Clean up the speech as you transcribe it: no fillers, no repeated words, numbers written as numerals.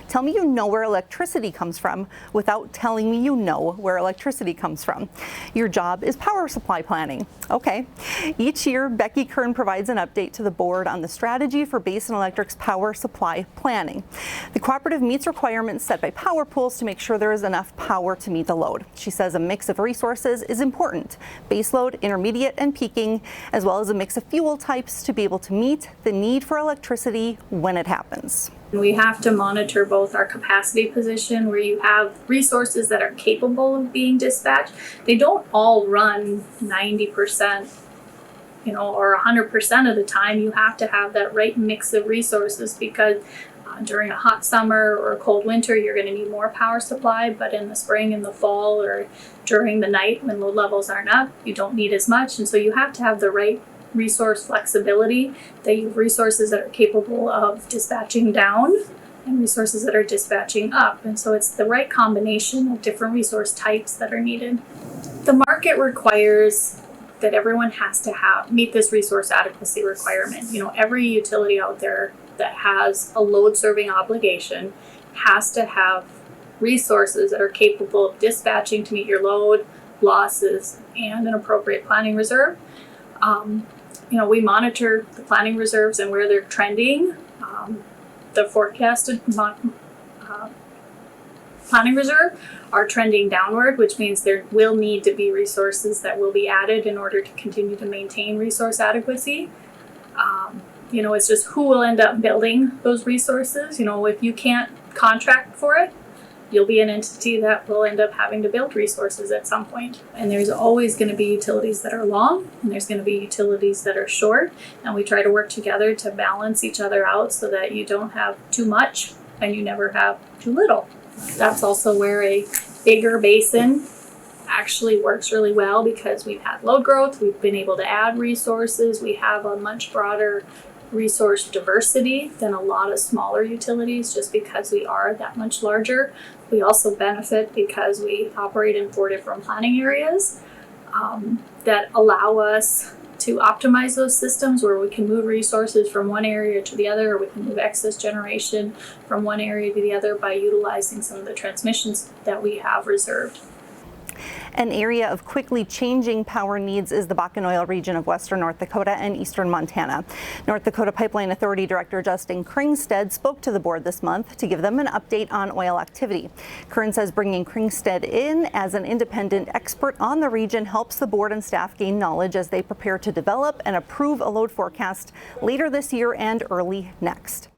Tell me you know where electricity comes from without telling me you know where electricity comes from. Your job is power supply planning. Okay. Each year, Becky Kern provides an update to the board on the strategy for Basin Electric's power supply planning. The cooperative meets requirements set by power pools to make sure there is enough power to meet the load. She says a mix of resources is important: baseload, intermediate, and peaking, as well as a mix of fuel types to be able to meet the need for electricity when it happens. We have to monitor both our capacity position, where you have resources that are capable of being dispatched. They don't all run 90%, or 100% of the time. You have to have that right mix of resources, because during a hot summer or a cold winter, you're going to need more power supply, but in the spring and the fall or during the night when load levels aren't up, you don't need as much. And so you have to have the right resource flexibility, that you have resources that are capable of dispatching down and resources that are dispatching up. And so it's the right combination of different resource types that are needed. The market requires that everyone has to meet this resource adequacy requirement. Every utility out there that has a load serving obligation has to have resources that are capable of dispatching to meet your load, losses, and an appropriate planning reserve. We monitor the planning reserves and where they're trending. The forecasted planning reserve are trending downward, which means there will need to be resources that will be added in order to continue to maintain resource adequacy. It's just who will end up building those resources. If you can't contract for it, you'll be an entity that will end up having to build resources at some point. And there's always going to be utilities that are long, and there's going to be utilities that are short. And we try to work together to balance each other out so that you don't have too much and you never have too little. That's also where a bigger basin actually works really well, because we've had load growth, we've been able to add resources, we have a much broader resource diversity than a lot of smaller utilities, just because we are that much larger. We also benefit because we operate in 4 different planning areas that allow us to optimize those systems, where we can move resources from one area to the other, or we can move excess generation from one area to the other by utilizing some of the transmissions that we have reserved. An area of quickly changing power needs is the Bakken oil region of western North Dakota and eastern Montana. North Dakota Pipeline Authority Director Justin Kringstead spoke to the board this month to give them an update on oil activity. Kern says bringing Kringstead in as an independent expert on the region helps the board and staff gain knowledge as they prepare to develop and approve a load forecast later this year and early next.